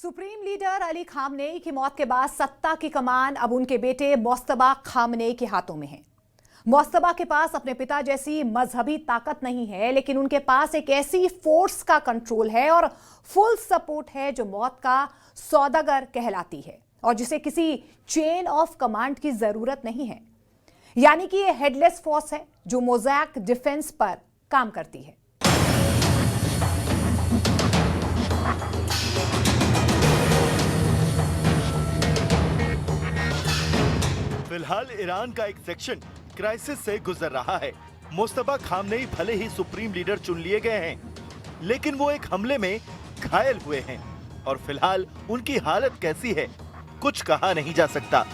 Supreme leader Ali Khamenei की मौत के बाद सत्ता की कमान अब उनके बेटे मोस्तबा खामनेई के हाथों में है। मोस्तबा के पास अपने पिता जैसी मजहबी ताकत नहीं है, लेकिन उनके पास एक ऐसी फोर्स का कंट्रोल है और फुल सपोर्ट है जो मौत का सौदागर कहलाती है और जिसे किसी चेन ऑफ कमांड की जरूरत नहीं है। यानी कि ये हेडलेस फोर्स है जो मोज़ैक डिफेंस पर काम करती है। फिलहाल ईरान का एक सेक्शन क्राइसिस से गुजर रहा है। मोस्तबा खामनेई भले ही सुप्रीम लीडर चुन लिए गए हैं, लेकिन वो एक हमले में घायल हुए हैं और फिलहाल उनकी हालत कैसी है कुछ कहा नहीं जा सकता।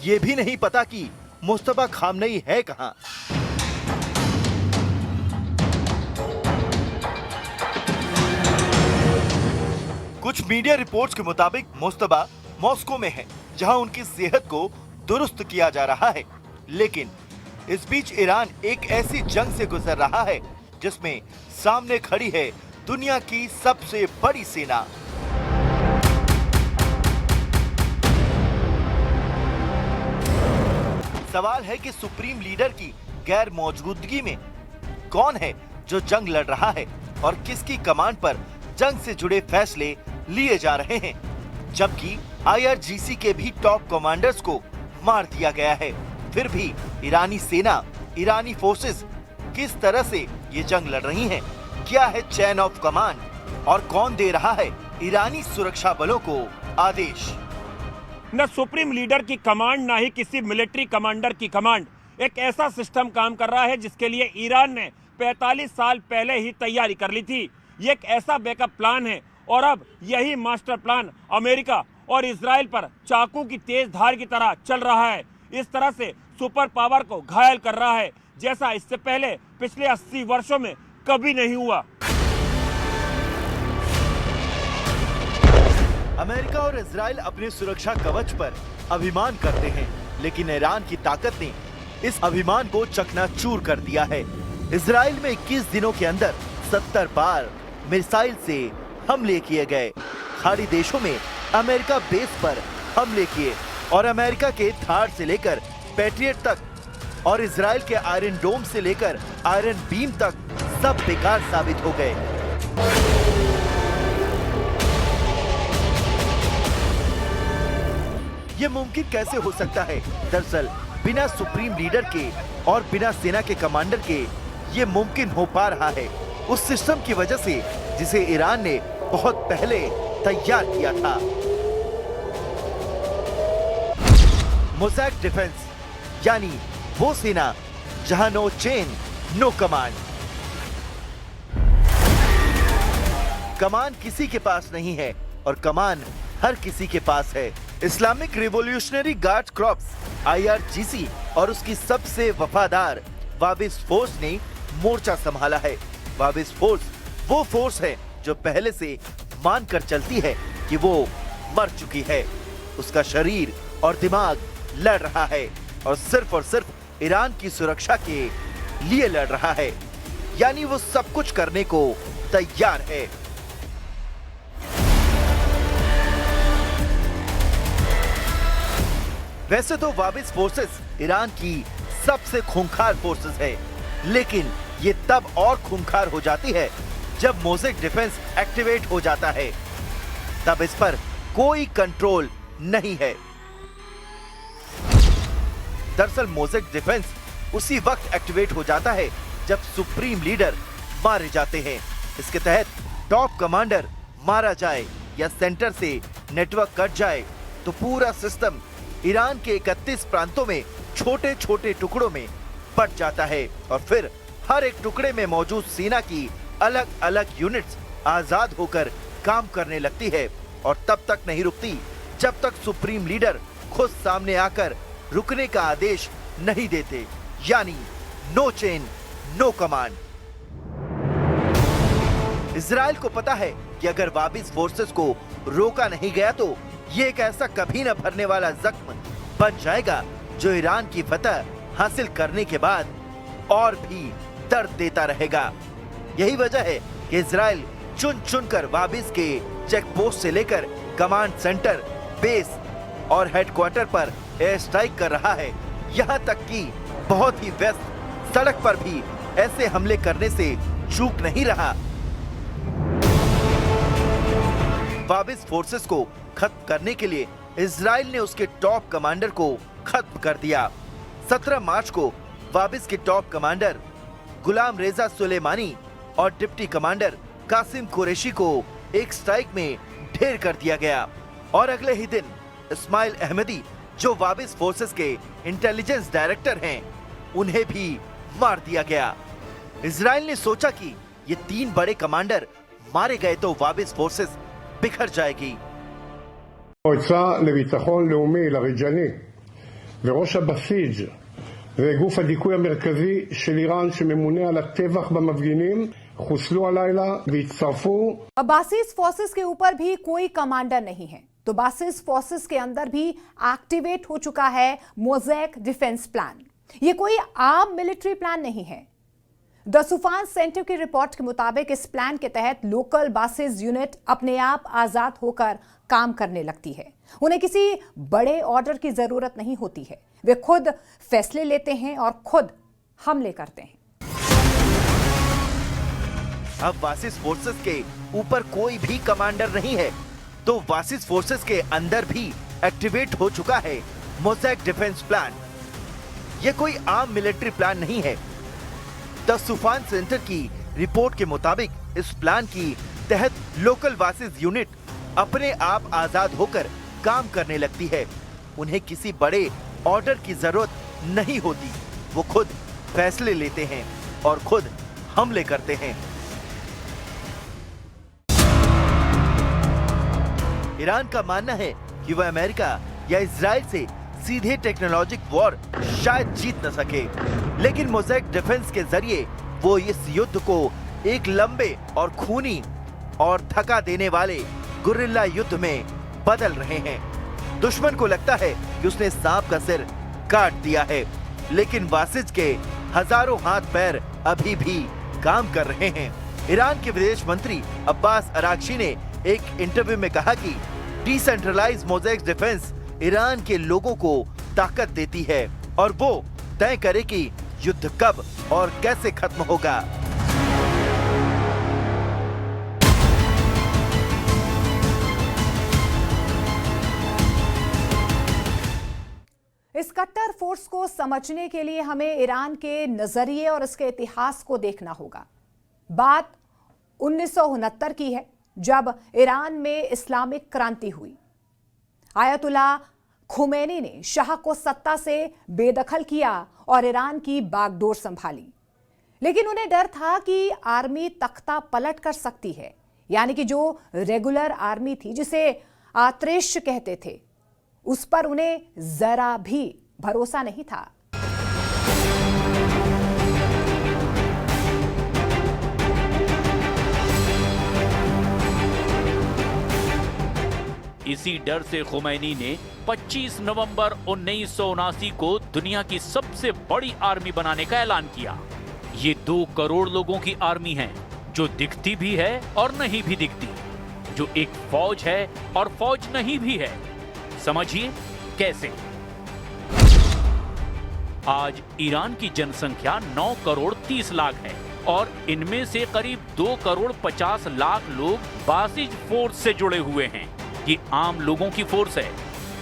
ये भी नहीं पता कि मोस्तबा खामनेई है कहां। कुछ मीडिया रिपोर्ट्स के मुताबिक मोस्तबा मॉस्को में है, जहां उनकी सेहत को दुरुस्त किया जा रहा है। लेकिन इस बीच ईरान एक ऐसी जंग से गुजर रहा है जिसमें सामने खड़ी है दुनिया की सबसे बड़ी सेना। सवाल है कि सुप्रीम लीडर की गैर मौजूदगी में कौन है जो जंग लड़ रहा है और किसकी कमांड पर जंग से जुड़े फैसले लिए जा रहे हैं, जबकि IRGC के भी टॉप कमांडर्स को मार दिया गया है। फिर भी ईरानी सेना, ईरानी फोर्सेस किस तरह से ये जंग लड़ रही हैं? क्या है चेन ऑफ कमांड और कौन दे रहा है ईरानी सुरक्षा बलों को आदेश? न सुप्रीम लीडर की कमांड, ना ही किसी मिलिट्री कमांडर की कमांड। एक ऐसा सिस्टम काम कर रहा है जिसके लिए ईरान ने 45 साल पहले ही तैयारी कर ली थी। ये एक ऐसा बैकअप प्लान है और अब यही मास्टर प्लान अमेरिका और इजराइल पर चाकू की तेज धार की तरह चल रहा है। इस तरह से सुपर पावर को घायल कर रहा है जैसा इससे पहले पिछले 80 वर्षों में कभी नहीं हुआ। अमेरिका और इजराइल अपने सुरक्षा कवच पर अभिमान करते हैं, लेकिन ईरान की ताकत ने इस अभिमान को चकनाचूर कर दिया है। इजराइल में 21 दिनों के अंदर 70 बार मिसाइल से हमले किए गए। खाड़ी देशों में अमेरिका बेस पर हमले किए और अमेरिका के थार से लेकर पैट्रियट तक और इजराइल के आयरन डोम से लेकर आयरन बीम तक सब बेकार साबित हो गए। ये मुमकिन कैसे हो सकता है? दरअसल बिना सुप्रीम लीडर के और बिना सेना के कमांडर के ये मुमकिन हो पा रहा है उस सिस्टम की वजह से जिसे ईरान ने बहुत पहले तैयार किया था। मोज़ैक डिफेंस, यानी वो सेना जहां नो चेन नो कमांड। कमान किसी के पास नहीं है और कमान हर किसी के पास है। Islamic revolutionary guard corps IRGC और उसकी सबसे वफादार वाबिस फोर्स ने मोर्चा संभाला है। वाबिस फोर्स वो फोर्स है जो पहले से मानकर चलती है कि वो मर चुकी है। उसका शरीर और दिमाग लड़ रहा है और सिर्फ ईरान की सुरक्षा के लिए लड़ रहा है, यानी वो सब कुछ करने को तैयार है। वैसे तो वाबिस फोर्सेस ईरान की सबसे खूंखार फोर्सेस है, लेकिन ये तब और खूंखार हो जाती है जब मोज़ैक डिफेंस एक्टिवेट हो जाता है। तब इस पर कोई कंट्रोल नहीं है। दरअसल मोज़ैक डिफेंस उसी वक्त एक्टिवेट हो जाता है जब सुप्रीम लीडर मारे जाते हैं। इसके तहत टॉप कमांडर मारा जाए या सेंटर से नेटवर्क कट जाए तो पूरा सिस्टम ईरान के 31 प्रांतों में छोटे छोटे टुकड़ों में बट जाता है और फिर हर एक टुकड़े में मौजूद सेना की अलग अलग यूनिट्स आजाद होकर काम करने लगती है और तब तक नहीं रुकती जब तक सुप्रीम लीडर खुद सामने आकर रुकने का आदेश नहीं देते, यानी no chain no command. Israel को पता है कि अगर वाबिस फोर्सेस को रोका नहीं गया तो ये एक ऐसा कभी न भरने वाला जख्म बन जाएगा जो ईरान की फतह हासिल करने के बाद और भी दर्द देता रहेगा। यही वजह है कि इजराइल चुन चुन कर वाबिस के चेक पोस्ट से लेकर कमांड सेंटर, बेस और हेडक्वार्टर पर एयर स्ट्राइक कर रहा है। यहाँ तक कि बहुत ही व्यस्त सड़क पर भी ऐसे हमले करने से चूक नहीं रहा। वाबिस फोर्सेस को खत्म करने के लिए इजराइल ने उसके टॉप कमांडर को खत्म कर दिया। 17 मार्च को वाबिस के टॉप कमांडर गुलाम रेजा सुलेमानी और डिप्टी कमांडर कासिम कुरैशी को एक स्ट्राइक में ढेर कर दिया गया और अगले ही दिन इस्माइल अहमदी, जो वाबिस फोर्सेस के इंटेलिजेंस डायरेक्टर हैं, उन्हें भी मार दिया गया। इजराइल ने सोचा कि ये 3 बड़े कमांडर मारे गए तो वाबिस फोर्सेस बिखर जाएगी। המועצה לביטחון לאומי לרג'ני וראש הבסיג' וגוף הדיכוי המרכזי של איראן שממונה על הטבח במפגינים חוסלו הלילה והצטרפו। बासिस फोर्सेस के ऊपर भी कोई कमांडर नहीं है, तो बासिस फोर्सेस के अंदर भी एक्टिवेट हो चुका है मोज़ेक डिफेंस प्लान। ये कोई आम मिलिट्री प्लान नहीं है। द सुफान सेंटर की रिपोर्ट के मुताबिक इस प्लान के तहत लोकल बासिस यूनिट अपने आप आजाद होकर काम करने लगती है। उन्हें किसी बड़े ऑर्डर की जरूरत नहीं होती है। वे खुद फैसले लेते हैं और खुद हमले करते हैं। अब वासिस फोर्सेस के ऊपर कोई भी कमांडर नहीं है, तो वासिस फोर्सेस के अंदर भी एक्टिवेट हो चुका है मोज़ेक डिफेंस प्लान। ये कोई आम मिलिट्री प्लान नहीं है। द सुफान सेंटर की रिपोर्ट के मुताबिक इस प्लान की तहत लोकल वासिस यूनिट अपने आप आजाद होकर काम करने लगती है। उन्हें किसी बड़े ऑर्डर की जरूरत नहीं होती। वो खुद फैसले लेते हैं और खुद हमले करते हैं। ईरान का मानना है कि वह अमेरिका या इजराइल से सीधे टेक्नोलॉजिक वॉर शायद जीत न सके, लेकिन मोज़ेक डिफेंस के जरिए वो इस युद्ध को एक लंबे और खूनी और थका देने वाले गुर्रिल्ला युद्ध में बदल रहे हैं। दुश्मन को लगता है कि उसने सांप का सिर काट दिया है, लेकिन वासिस के हजारों हाथ पैर अभी भी काम कर रहे हैं। ईरान के विदेश मंत्री अब्बास अरागची ने एक इंटरव्यू में कहा कि डिसेंट्रलाइज्ड मोज़ेक डिफेंस ईरान के लोगों को ताकत देती है और वो तय करे कि युद्ध कब और कैसे खत्म होगा। इस कट्टर फोर्स को समझने के लिए हमें ईरान के नजरिए और इसके इतिहास को देखना होगा। बात 1969 की है, जब ईरान में इस्लामिक क्रांति हुई। आयतुल्ला खुमैनी ने शाह को सत्ता से बेदखल किया और ईरान की बागडोर संभाली, लेकिन उन्हें डर था कि आर्मी तख्ता पलट कर सकती है, यानी कि जो रेगुलर आर्मी थी, जिसे आतरेश कहते थे, उस पर उन्हें जरा भी भरोसा नहीं था। इसी डर से खुमैनी ने 25 नवंबर 1979 को दुनिया की सबसे बड़ी आर्मी बनाने का ऐलान किया। ये 2 करोड़ लोगों की आर्मी है, जो दिखती भी है और नहीं भी दिखती, जो एक फौज है और फौज नहीं भी है। समझिए कैसे। आज ईरान की जनसंख्या 9 करोड़ 30 लाख है और इनमें से करीब 2 करोड़ 50 लाख लोग बासिज फोर्स से जुड़े हुए हैं। ये आम लोगों की फोर्स है।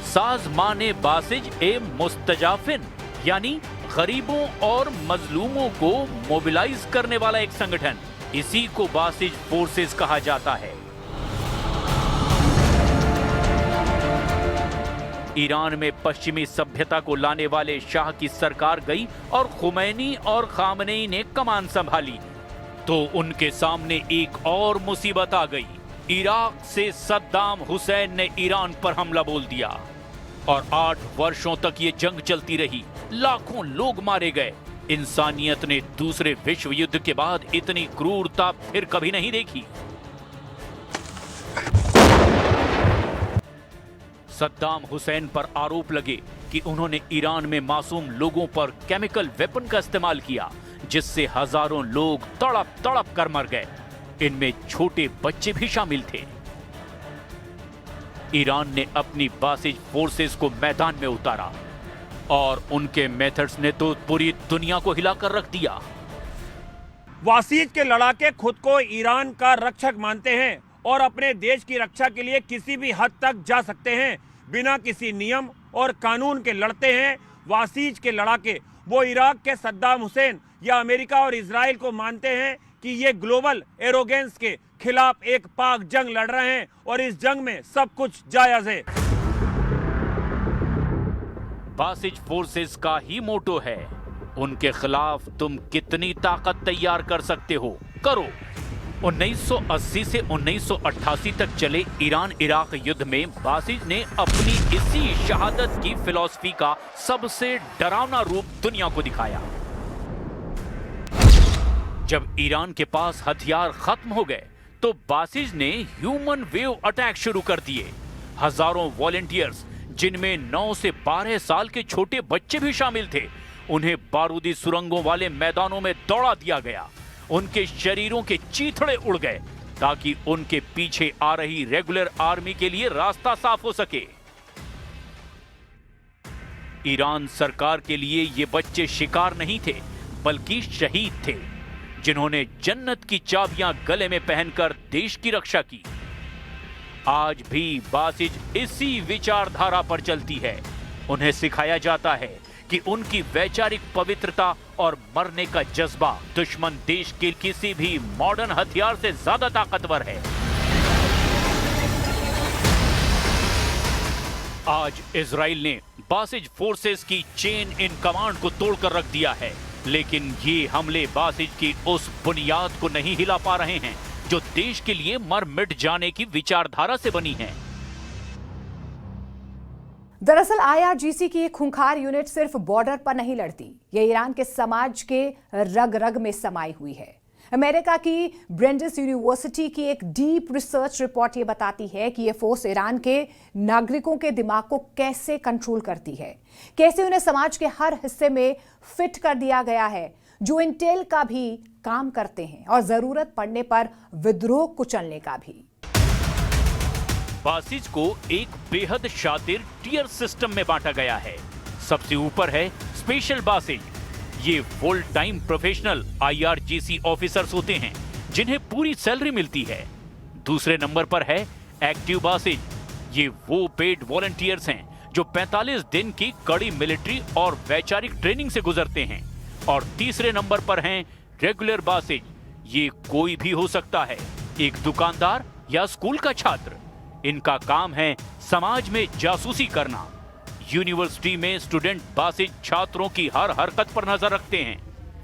साज़माने बासिज ए मुस्तजाफिन, यानी गरीबों और मजलूमों को मोबिलाइज करने वाला एक संगठन, इसी को बासिज फोर्सेस कहा जाता है। ईरान में पश्चिमी सभ्यता को लाने वाले शाह की सरकार गई और खुमैनी और खामनेई ने कमान संभाली, तो उनके सामने एक और मुसीबत आ गई। इराक से सद्दाम हुसैन ने ईरान पर हमला बोल दिया और 8 वर्षों तक ये जंग चलती रही। लाखों लोग मारे गए। इंसानियत ने दूसरे विश्व युद्ध के बाद इतनी क्रूरता फिर कभी नहीं देखी। सद्दाम हुसैन पर आरोप लगे कि उन्होंने ईरान में मासूम लोगों पर केमिकल वेपन का इस्तेमाल किया, जिससे हजारों लोग तड़प तड़प कर मर गए। इनमें छोटे बच्चे भी शामिल थे। ईरान ने अपनी बासिज फोर्सेस को मैदान में उतारा और उनके मेथड्स ने तो पूरी दुनिया को हिलाकर रख दिया। वासीज के लड़ाके खुद को ईरान का रक्षक मानते हैं और अपने देश की रक्षा के लिए किसी भी हद तक जा सकते हैं। बिना किसी नियम और कानून के लड़ते हैं वासीज के लड़ाके। वो इराक के सद्दाम हुसैन या अमेरिका और इजराइल को मानते हैं कि ये ग्लोबल एरोगेंस के खिलाफ एक पाक जंग लड़ रहे हैं और इस जंग में सब कुछ जायज है। बासिज फोर्सेस का ही मोटो है, उनके खिलाफ तुम कितनी ताकत तैयार कर सकते हो, करो। 1980 से 1988 तक चले ईरान इराक युद्ध में बासिज ने अपनी इसी शहादत की फिलॉसफी का सबसे डरावना रूप दुनिया को दिखाया। जब ईरान के पास हथियार खत्म हो गए तो बासिज ने ह्यूमन वेव अटैक शुरू कर दिए। हजारों वॉलंटियर्स, जिनमें 9 से 12 साल के छोटे बच्चे भी शामिल थे, उन्हें बारूदी सुरंगों वाले मैदानों में दौड़ा दिया गया। उनके शरीरों के चीथड़े उड़ गए ताकि उनके पीछे आ रही रेगुलर आर्मी के लिए रास्ता साफ हो सके। ईरान सरकार के लिए ये बच्चे शिकार नहीं थे बल्कि शहीद थे, जिन्होंने जन्नत की चाबियां गले में पहनकर देश की रक्षा की। आज भी बासिज इसी विचारधारा पर चलती है। उन्हें सिखाया जाता है कि उनकी वैचारिक पवित्रता और मरने का जज्बा दुश्मन देश के किसी भी मॉडर्न हथियार से ज्यादा ताकतवर है। आज इजराइल ने बासिज फोर्सेस की चेन इन कमांड को तोड़कर रख दिया है, लेकिन ये हमले बासिज की उस बुनियाद को नहीं हिला पा रहे हैं जो देश के लिए मर मिट जाने की विचारधारा से बनी है। दरअसल IRGC की एक खूंखार यूनिट सिर्फ बॉर्डर पर नहीं लड़ती, ये ईरान के समाज के रग रग में समाई हुई है। अमेरिका की ब्रेंडिस यूनिवर्सिटी की एक डीप रिसर्च रिपोर्ट ये बताती है कि ये फोर्स ईरान के नागरिकों के दिमाग को कैसे कंट्रोल करती है, कैसे उन्हें समाज के हर हिस्से में फिट कर दिया गया है, जो इंटेल का भी काम करते हैं और जरूरत पड़ने पर विद्रोह कुचलने का भी। बासिज को एक बेहद शातिर टियर सिस्टम में बांटा गया है। सबसे ऊपर है स्पेशल बासिज, ये full time professional IRGC officers होते हैं जिन्हें पूरी सैलरी मिलती है। दूसरे नंबर पर है एक्टिव बासिज, ये वो पेड वॉलंटियर्स हैं जो 45 दिन की कड़ी मिलिट्री और वैचारिक ट्रेनिंग से गुजरते हैं। और तीसरे नंबर पर हैं रेगुलर बासिज, ये कोई भी हो सकता है, एक दुकानदार या स्कूल का छात्र। इनका काम है समाज में जासूसी करना। यूनिवर्सिटी में स्टूडेंट बासिज छात्रों की हर हरकत पर नजर रखते हैं।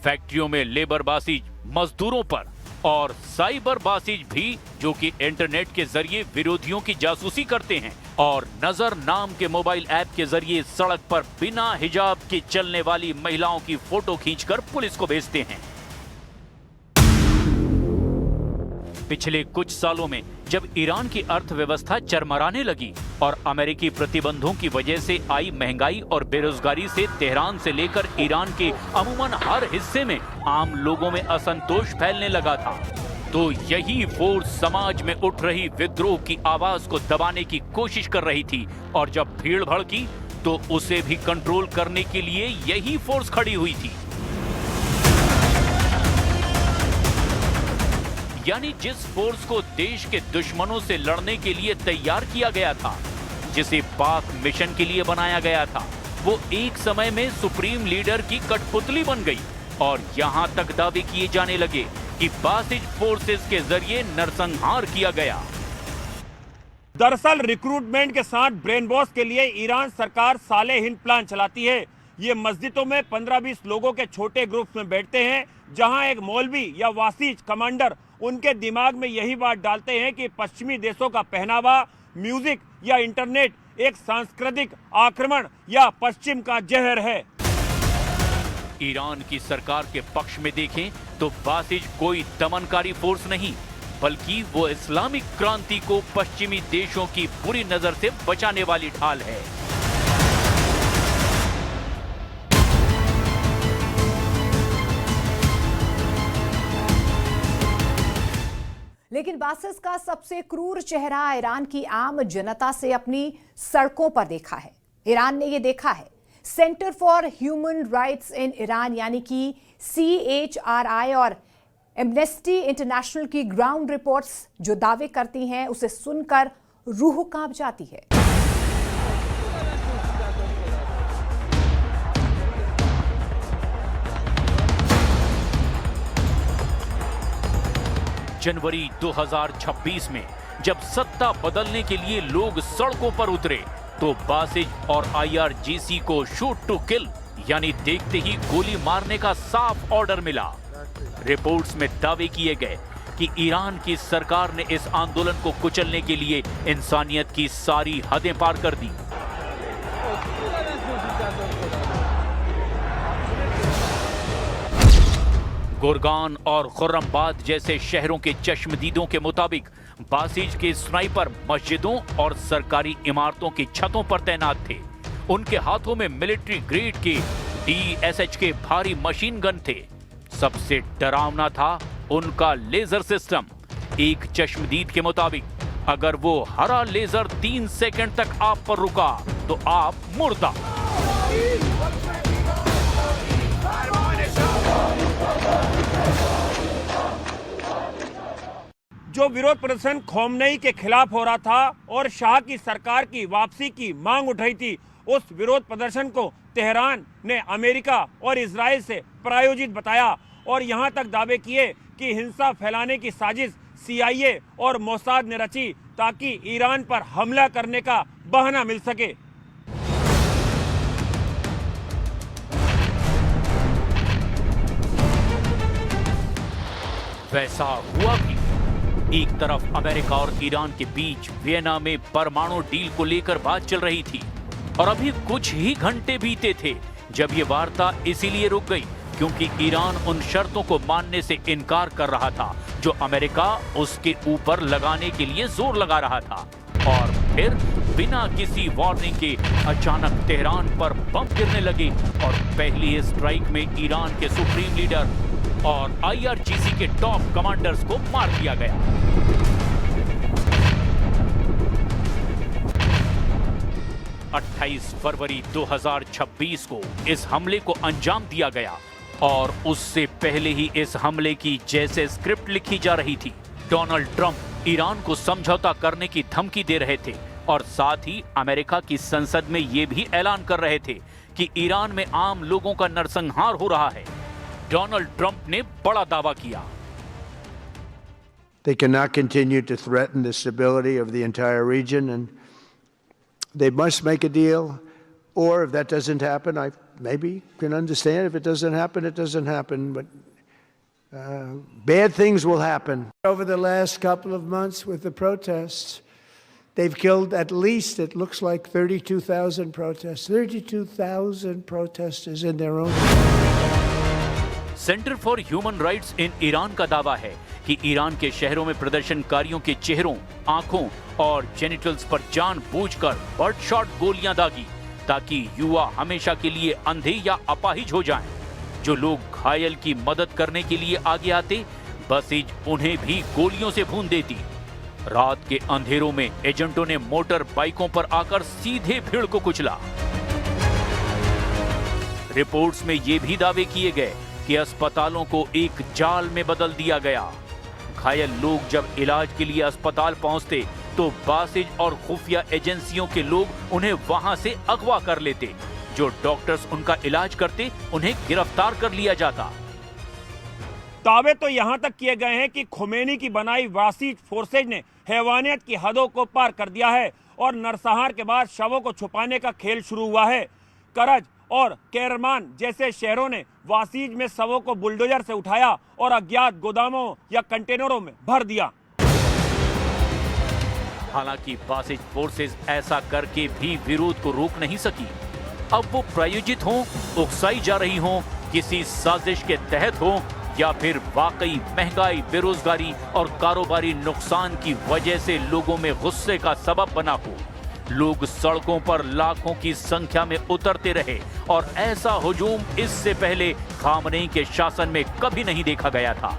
फैक्ट्रियों में लेबर बासिज मजदूरों पर, और साइबर बासिज भी जो कि इंटरनेट के जरिए विरोधियों की जासूसी करते हैं और नजर नाम के मोबाइल ऐप के जरिए सड़क पर बिना हिजाब के चलने वाली महिलाओं की फोटो खींचकर पुलिस को भेजते हैं। पिछले कुछ सालों में जब ईरान की अर्थव्यवस्था चरमराने लगी और अमेरिकी प्रतिबंधों की वजह से आई महंगाई और बेरोजगारी से तेहरान से लेकर ईरान के अमूमन हर हिस्से में आम लोगों में असंतोष फैलने लगा था, तो यही फोर्स समाज में उठ रही विद्रोह की आवाज को दबाने की कोशिश कर रही थी। और जब भीड़ भड़की तो उसे भी कंट्रोल करने के लिए यही फोर्स खड़ी हुई थी। यानी जिस फोर्स को देश के दुश्मनों से लड़ने के लिए तैयार किया गया था, जिसे पाक मिशन के लिए बनाया गया था, वो एक समय में सुप्रीम लीडर की कठपुतली बन गई और यहां तक दावे किए जाने लगे कि बासिज फोर्सेस के जरिए नरसंहार किया गया। दरअसल रिक्रूटमेंट के साथ ब्रेन वॉश के लिए ईरान सरकार साले हिंद प्लान चलाती है। ये मस्जिदों में 15-20 लोगों के छोटे ग्रुप्स में बैठते हैं, जहां एक मौलवी या वासीज कमांडर उनके दिमाग में यही बात डालते हैं कि पश्चिमी देशों का पहनावा, म्यूजिक या इंटरनेट एक सांस्कृतिक आक्रमण या पश्चिम का जहर है। ईरान की सरकार के पक्ष में देखें तो बासिज कोई दमनकारी फोर्स नहीं, बल्कि वो इस्लामिक क्रांति को पश्चिमी देशों की बुरी नजर से बचाने वाली ढाल है। लेकिन बासिज का सबसे क्रूर चेहरा ईरान की आम जनता से अपनी सड़कों पर देखा है। ईरान ने यह देखा है। Centre for human rights in Iran यानी कि CHRI और एम्नेस्टी इंटरनेशनल की ग्राउंड रिपोर्ट्स जो दावे करती हैं उसे सुनकर रूह कांप जाती है। जनवरी 2026 में जब सत्ता बदलने के लिए लोग सड़कों पर उतरे तो बासिज और IRGC को शूट टू किल यानी देखते ही गोली मारने का साफ ऑर्डर मिला। रिपोर्ट्स में दावे किए गए कि ईरान की सरकार ने इस आंदोलन को कुचलने के लिए इंसानियत की सारी हदें पार कर दी। गुरगान और खुर्रमबाद जैसे शहरों के चश्मदीदों के मुताबिक बासिज के स्नाइपर मस्जिदों और सरकारी इमारतों की छतों पर तैनात थे। उनके हाथों में मिलिट्री ग्रेड के DSH के भारी मशीन गन थे। सबसे डरावना था उनका लेजर सिस्टम। एक चश्मदीद के मुताबिक अगर वो हरा लेजर 3 सेकंड तक आप पर रुका तो आप मुर्दा। जो विरोध प्रदर्शन खोमनेई के खिलाफ हो रहा था और शाह की सरकार की वापसी की मांग उठ रही थी, उस विरोध प्रदर्शन को तेहरान ने अमेरिका और इजराइल से प्रायोजित बताया और यहां तक दावे किए कि हिंसा फैलाने की साजिश CIA और मोसाद ने रची ताकि ईरान पर हमला करने का बहाना मिल सके। वैसा हुआ भी। एक तरफ अमेरिका और ईरान के बीच वियना में परमाणु डील को लेकर बात चल रही थी और अभी कुछ ही घंटे बीते थे जब ये वार्ता इसीलिए रुक गई क्योंकि ईरान उन शर्तों को मानने से इनकार कर रहा था जो अमेरिका उसके ऊपर लगाने के लिए जोर लगा रहा था। और फिर बिना किसी वार्निंग के अचानक तेहरान पर बम गिरने लगे और पहली स्ट्राइक में ईरान के सुप्रीम लीडर और IRGC के टॉप कमांडर्स को मार दिया गया। फरवरी 2026 को इस हमले को अंजाम दिया गया और उससे पहले ही इस हमले की जैसे स्क्रिप्ट लिखी जा रही थी। डोनाल्ड ट्रंप ईरान को समझौता करने की धमकी दे रहे थे और साथ ही अमेरिका की संसद में यह भी ऐलान कर रहे थे कि ईरान में आम लोगों का नरसंहार हो रहा है। डोनाल्ड ट्रंप ने बड़ा दावा किया। They cannot continue to threaten the stability of the entire region, and they must make a deal. Or if that doesn't happen, I maybe can understand. If it doesn't happen, it doesn't happen. But bad things will happen. Over the last couple of months with the protests, they've killed at least, it looks like 32,000 protests. 32,000 protesters in their own. Centre for human rights in Iran का दावा है कि Iran के शहरों में प्रदर्शनकारियों के चेहरों, आंखों और जेनिटल्स पर जानबूझकर बर्ड शॉट गोलियां दागी ताकि युवा हमेशा के लिए अंधे या अपाहिज हो जाएं। जो लोग घायल की मदद करने के लिए आगे आते, बसीज उन्हें भी गोलियों से भून देती। रात के अंधेरों में एजेंटों ने मोटर बाइकों पर आकर सीधे भीड़ को कुचला। रिपोर्ट्स में ये भी दावे किए गए कि अस्पतालों को एक जाल में बदल दिया गया। घायल लोग जब इलाज के लिए अस्पताल पहुंचते तो बासिज और खुफिया एजेंसियों के लोग उन्हें वहां से अगवा कर लेते। जो डॉक्टर्स उनका इलाज करते उन्हें गिरफ्तार कर लिया जाता। दावे तो यहां तक किए गए हैं कि खोमेनी की बनाई बासिज फोर्सेज ने हैवानियत की हदों को पार कर दिया है और नरसंहार के बाद शवों को छुपाने का खेल शुरू हुआ है। करज और केरमान जैसे शहरों ने बासिज में शवों को बुलडोजर से उठाया और अज्ञात गोदामों या कंटेनरों में भर दिया। हालांकि बासिज फोर्सेस ऐसा करके भी विरोध को रोक नहीं सकी। अब वो प्रायोजित हों, उकसाई जा रही हों, किसी साजिश के तहत हों या फिर वाकई महंगाई, बेरोजगारी और कारोबारी नुकसान की वजह से लोगों में गुस्से का सबब बना हो, लोग सड़कों पर लाखों की संख्या में उतरते रहे और ऐसा हुजूम इससे पहले खामनेई के शासन में कभी नहीं देखा गया था।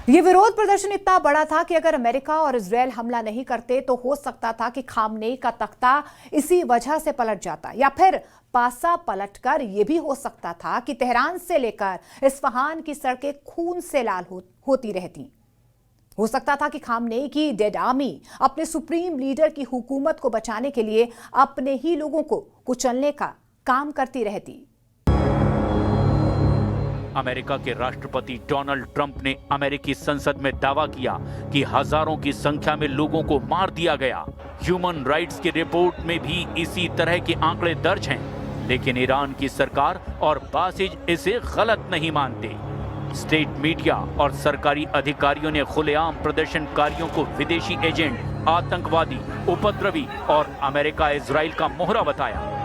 ये विरोध प्रदर्शन इतना बड़ा था कि अगर अमेरिका और इजरायल हमला नहीं करते तो हो सकता था कि खामनेई का तख्ता इसी वजह से पलट जाता, या फिर पासा पलटकर यह भी हो सकता था कि तेहरान से लेकर इस्फहान की सड़कें खून से लाल होती रहती। हो सकता था कि खामनेई की डेड आर्मी अपने सुप्रीम लीडर की हुकूमत को बचाने के लिए अपने ही लोगों को कुचलने का काम करती रहती। अमेरिका के राष्ट्रपति डोनाल्ड ट्रंप ने अमेरिकी संसद में दावा किया कि हजारों की संख्या में लोगों को मार दिया गया। ह्यूमन राइट्स की रिपोर्ट में भी इसी तरह के आंकड़े दर्ज हैं, लेकिन ईरान की सरकार और बासिज इसे गलत नहीं मानते। स्टेट मीडिया और सरकारी अधिकारियों ने खुलेआम प्रदर्शनकारियों को विदेशी एजेंट, आतंकवादी, उपद्रवी और अमेरिका इजराइल का मोहरा बताया।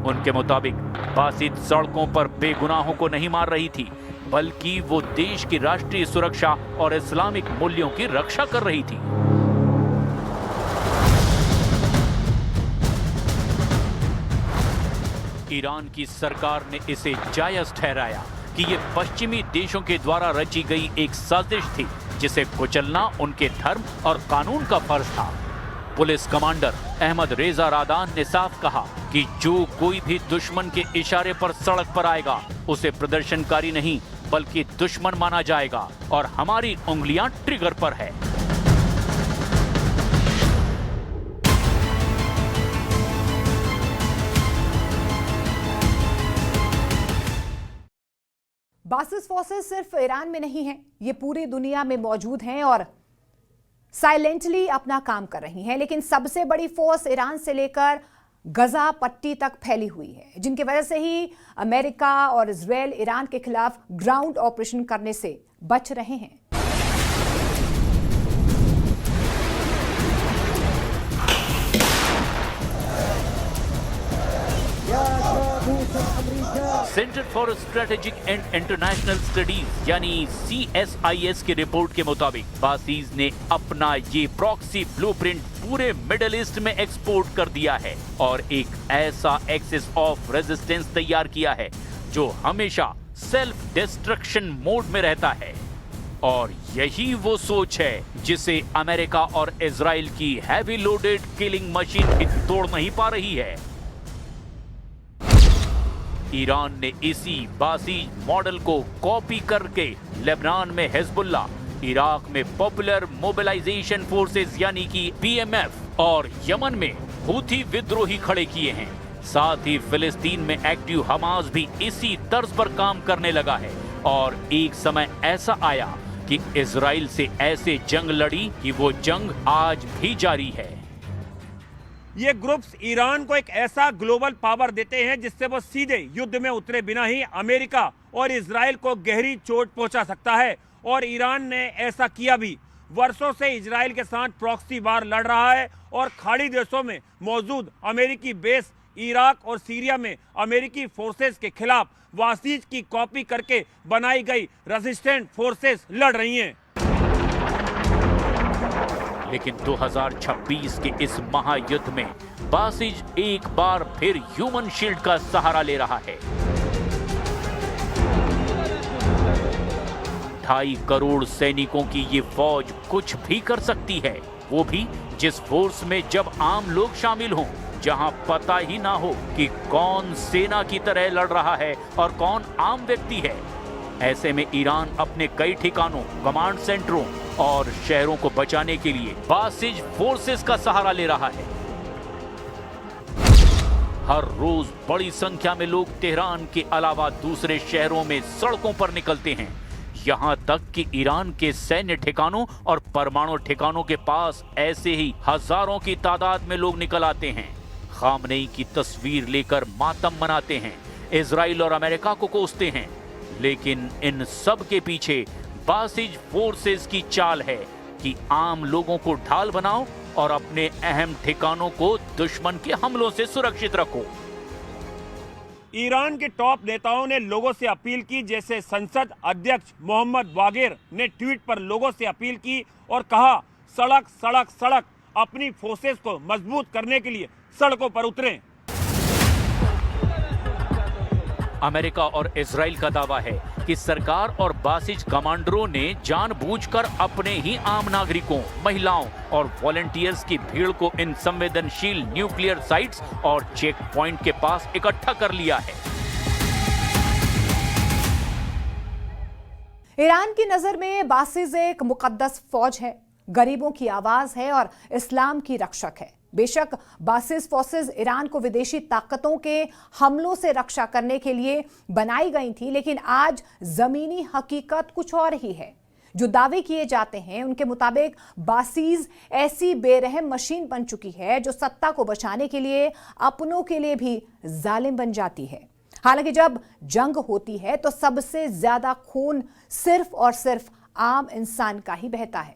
उनके मुताबिक बासिज सड़कों पर बेगुनाहों को नहीं मार रही थी, बल्कि वो देश की राष्ट्रीय सुरक्षा और इस्लामिक मूल्यों की रक्षा कर रही थी। ईरान की सरकार ने इसे जायज ठहराया कि ये पश्चिमी देशों के द्वारा रची गई एक साजिश थी, जिसे कुचलना उनके धर्म और कानून का फर्ज था। पुलिस कमांडर अहमद रेजा रादान ने साफ कहा कि जो कोई भी दुश्मन के इशारे पर सड़क पर आएगा उसे प्रदर्शनकारी नहीं बल्कि दुश्मन माना जाएगा और हमारी उंगलियां ट्रिगर पर है। बासिज फोर्सेस सिर्फ ईरान में नहीं हैं, ये पूरी दुनिया में मौजूद हैं और साइलेंटली अपना काम कर रही हैं। लेकिन सबसे बड़ी फोर्स ईरान से लेकर गजा पट्टी तक फैली हुई है, जिनकी वजह से ही अमेरिका और इजरायल ईरान के खिलाफ ग्राउंड ऑपरेशन करने से बच रहे हैं। Centre for strategic and international studies यानी CSIS की रिपोर्ट के मुताबिक बासिज ने अपना ये प्रॉक्सी ब्लूप्रिंट पूरे मिडिल ईस्ट में एक्सपोर्ट कर दिया है और एक ऐसा एक्सिस ऑफ रेजिस्टेंस तैयार किया है जो हमेशा सेल्फ डिस्ट्रक्शन मोड में रहता है। और यही वो सोच है जिसे अमेरिका और इजराइल की हैवी लोडेड किलिंग मशीन भी तोड़ नहीं पा रही है। ईरान ने इसी बासिज मॉडल को कॉपी करके लेबनान में हिजबुल्लाह, इराक में पॉपुलर मोबिलाइजेशन फोर्सेस यानी कि PMF और यमन में हूथी विद्रोही खड़े किए हैं। साथ ही फिलिस्तीन में एक्टिव हमास भी इसी तर्ज पर काम करने लगा है और एक समय ऐसा आया कि इजराइल से ऐसे जंग लड़ी कि वो जंग आज भी जारी है। ये ग्रुप्स ईरान को एक ऐसा ग्लोबल पावर देते हैं जिससे वो सीधे युद्ध में उतरे बिना ही अमेरिका और इजराइल को गहरी चोट पहुंचा सकता है। और ईरान ने ऐसा किया भी। वर्षों से इजराइल के साथ प्रॉक्सी वार लड़ रहा है और खाड़ी देशों में मौजूद अमेरिकी बेस इराक और सीरिया में अमेरिकी फोर्सेस के खिलाफ बासिज की कॉपी करके बनाई गई रेजिस्टेंट फोर्सेस लड़ रही हैं। लेकिन 2026 के इस महायुद्ध में बासिज एक बार फिर ह्यूमन शील्ड का सहारा ले रहा है। 2.5 करोड़ सैनिकों की ये फौज कुछ भी कर सकती है, वो भी जिस फोर्स में जब आम लोग शामिल हों, जहां पता ही ना हो कि कौन सेना की तरह लड़ रहा है और कौन आम व्यक्ति है। ऐसे में ईरान अपने कई ठिकानों, कमांड सेंटरों और शहरों को बचाने के लिए बासिज फोर्सेस का सहारा ले रहा है। हर रोज बड़ी संख्या में लोग तेहरान के अलावा दूसरे शहरों में सड़कों पर निकलते हैं। यहां तक कि ईरान के सैन्य ठिकानों और परमाणु ठिकानों के पास ऐसे ही हजारों की तादाद में लोग निकल आते हैं। खामनेई की तस्वीर लेकर मातम मनाते हैं, इजराइल और अमेरिका को कोसते हैं। लेकिन इन सब के पीछे बासिज फोर्सेस की चाल है कि आम लोगों को ढाल बनाओ और अपने अहम ठिकानों को दुश्मन के हमलों से सुरक्षित रखो। ईरान के टॉप नेताओं ने लोगों से अपील की, जैसे संसद अध्यक्ष मोहम्मद बागेर ने ट्वीट पर लोगों से अपील की और कहा, सड़क सड़क सड़क, अपनी फोर्सेस को मजबूत करने के लिए सड़कों पर उतरें। अमेरिका और इजराइल का दावा है कि सरकार और बासिज कमांडरों ने जानबूझकर अपने ही आम नागरिकों, महिलाओं और वॉलंटियर्स की भीड़ को इन संवेदनशील न्यूक्लियर साइट्स और चेक पॉइंट के पास इकट्ठा कर लिया है। ईरान की नजर में बासिज एक मुकद्दस फौज है, गरीबों की आवाज है और इस्लाम की रक्षक है। बेशक बासिज फोर्सेस ईरान को विदेशी ताकतों के हमलों से रक्षा करने के लिए बनाई गई थी, लेकिन आज जमीनी हकीकत कुछ और ही है। जो दावे किए जाते हैं उनके मुताबिक बासिज ऐसी बेरहम मशीन बन चुकी है जो सत्ता को बचाने के लिए अपनों के लिए भी जालिम बन जाती है। हालांकि जब जंग होती है तो सबसे ज्यादा खून सिर्फ और सिर्फ आम इंसान का ही बहता है।